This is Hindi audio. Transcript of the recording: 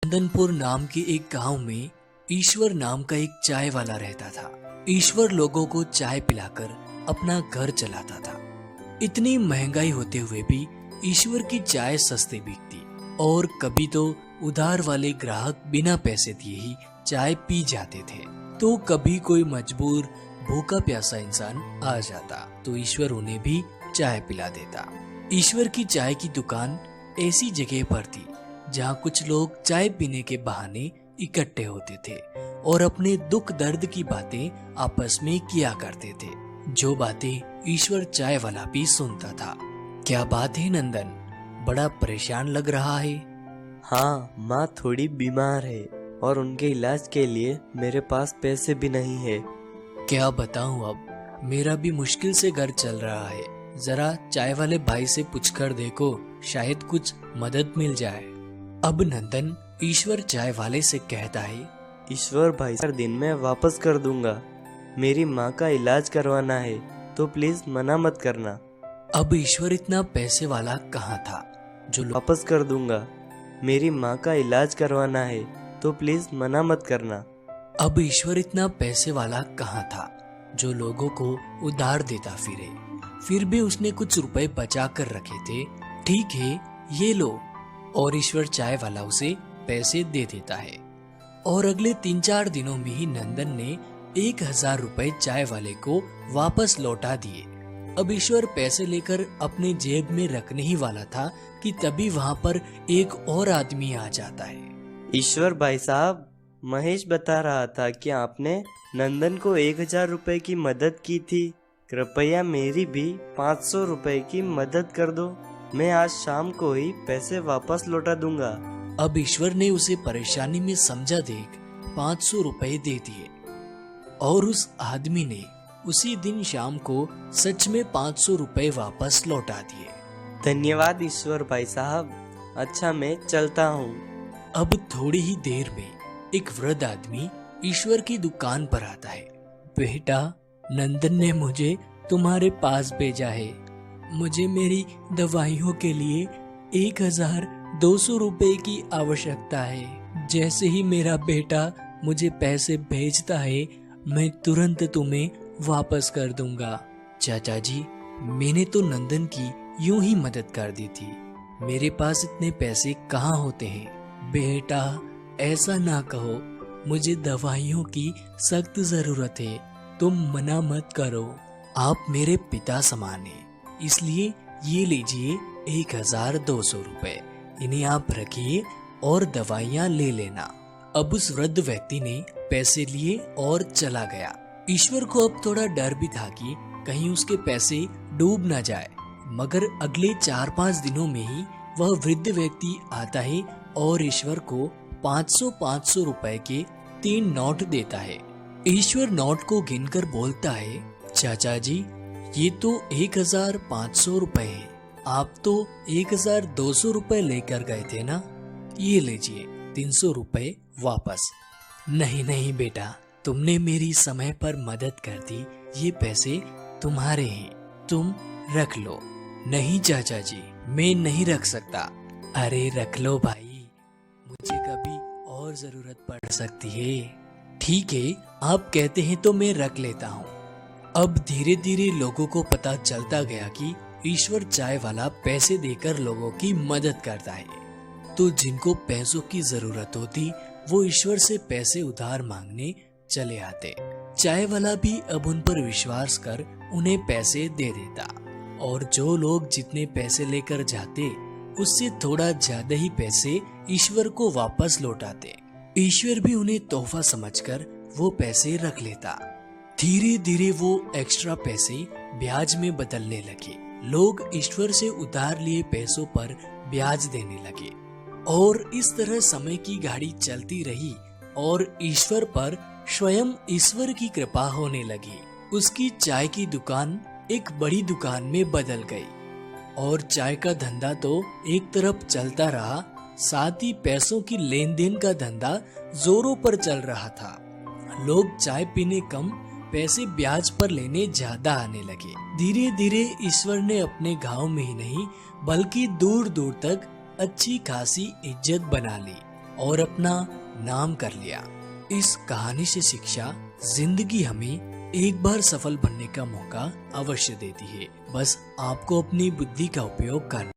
नंदनपुर नाम के एक गांव में ईश्वर नाम का एक चाय वाला रहता था। ईश्वर लोगों को चाय पिलाकर अपना घर चलाता था। इतनी महंगाई होते हुए भी ईश्वर की चाय सस्ती बिकती और कभी तो उधार वाले ग्राहक बिना पैसे दिए ही चाय पी जाते थे, तो कभी कोई मजबूर भूखा प्यासा इंसान आ जाता तो ईश्वर उन्हें भी चाय पिला देता। ईश्वर की चाय की दुकान ऐसी जगह पर थी जहाँ कुछ लोग चाय पीने के बहाने इकट्ठे होते थे और अपने दुख दर्द की बातें आपस में किया करते थे, जो बातें ईश्वर चाय वाला भी सुनता था। क्या बात है नंदन, बड़ा परेशान लग रहा है? हाँ, माँ थोड़ी बीमार है और उनके इलाज के लिए मेरे पास पैसे भी नहीं है। क्या बताऊं, अब मेरा भी मुश्किल से घर चल रहा है। जरा चाय वाले भाई से पूछकर देखो, शायद कुछ मदद मिल जाए। अब नंदन ईश्वर चाय वाले से कहता है, ईश्वर भाई 4 दिन में वापस कर दूंगा। मेरी माँ का इलाज करवाना है तो प्लीज मना मत करना। अब ईश्वर इतना पैसे वाला कहाँ था जो वापस कर दूंगा। मेरी माँ का इलाज करवाना है तो प्लीज मना मत करना। अब ईश्वर इतना पैसे वाला कहाँ था जो लोगों को उधार देता फिरे। फिर भी उसने कुछ रुपए बचा कर रखे थे। ठीक है, ये लो। और ईश्वर चाय वाला उसे पैसे दे देता है और अगले 3-4 दिनों में ही नंदन ने 1000 रुपए चाय वाले को वापस लौटा दिए। अब ईश्वर पैसे लेकर अपने जेब में रखने ही वाला था कि तभी वहाँ पर एक और आदमी आ जाता है। ईश्वर भाई साहब, महेश बता रहा था कि आपने नंदन को 1000 रुपए की मदद की थी। कृपया मेरी भी 500 रुपए की मदद कर दो। मैं आज शाम को ही पैसे वापस लौटा दूंगा। अब ईश्वर ने उसे परेशानी में समझा देख 500 रुपए दे दिए और उस आदमी ने उसी दिन शाम को सच में 500 रुपए वापस लौटा दिए। धन्यवाद ईश्वर भाई साहब। अच्छा, मैं चलता हूँ। अब थोड़ी ही देर में एक वृद्ध आदमी ईश्वर की दुकान पर आता है। बेटा, नंदन ने मुझे तुम्हारे पास भेजा है। मुझे मेरी दवाइयों के लिए 1200 रुपए की आवश्यकता है। जैसे ही मेरा बेटा मुझे पैसे भेजता है, मैं तुरंत तुम्हें वापस कर दूंगा। चाचा जी, मैंने तो नंदन की यूं ही मदद कर दी थी। मेरे पास इतने पैसे कहाँ होते हैं। बेटा, ऐसा ना कहो। मुझे दवाइयों की सख्त जरूरत है। तुम मना मत करो। आप मेरे पिता समान हैं, इसलिए ये लीजिए 1200 रुपए। इन्हें आप रखिए और दवाइयाँ ले लेना। अब उस वृद्ध व्यक्ति ने पैसे लिए और चला गया। ईश्वर को अब थोड़ा डर भी था कि कहीं उसके पैसे डूब न जाए, मगर अगले 4-5 दिनों में ही वह वृद्ध व्यक्ति आता है और ईश्वर को 500-500 रुपए के 3 नोट देता है। ईश्वर नोट को गिनकर बोलता है, चाचा जी, ये तो 1500 रुपए है। आप तो 1200 रुपए लेकर गए थे ना। ये लीजिए 300 रुपए वापस। नहीं नहीं बेटा, तुमने मेरी समय पर मदद कर दी। ये पैसे तुम्हारे हैं, तुम रख लो। नहीं चाचा जी, मैं नहीं रख सकता। अरे रख लो भाई, मुझे कभी और जरूरत पड़ सकती है। ठीक है, आप कहते हैं तो मैं रख लेता हूँ। अब धीरे धीरे लोगों को पता चलता गया कि ईश्वर चाय वाला पैसे देकर लोगों की मदद करता है, तो जिनको पैसों की जरूरत होती वो ईश्वर से पैसे उधार मांगने चले आते। चाय वाला भी अब उन पर विश्वास कर उन्हें पैसे दे देता और जो लोग जितने पैसे लेकर जाते उससे थोड़ा ज्यादा ही पैसे ईश्वर को वापस लौटाते। ईश्वर भी उन्हें तोहफा समझकर वो पैसे रख लेता। धीरे धीरे वो एक्स्ट्रा पैसे ब्याज में बदलने लगे। लोग ईश्वर से उधार लिए पैसों पर ब्याज देने लगे और इस तरह समय की गाड़ी चलती रही और ईश्वर पर स्वयं ईश्वर की कृपा होने लगी। उसकी चाय की दुकान एक बड़ी दुकान में बदल गई और चाय का धंधा तो एक तरफ चलता रहा, साथ ही पैसों की लेन देन का धंधा जोरों पर चल रहा था। लोग चाय पीने कम, पैसे ब्याज पर लेने ज्यादा आने लगे। धीरे धीरे ईश्वर ने अपने गांव में ही नहीं बल्कि दूर दूर तक अच्छी खासी इज्जत बना ली। और अपना नाम कर लिया। इस कहानी से शिक्षा, जिंदगी हमें एक बार सफल बनने का मौका अवश्य देती है, बस आपको अपनी बुद्धि का उपयोग करना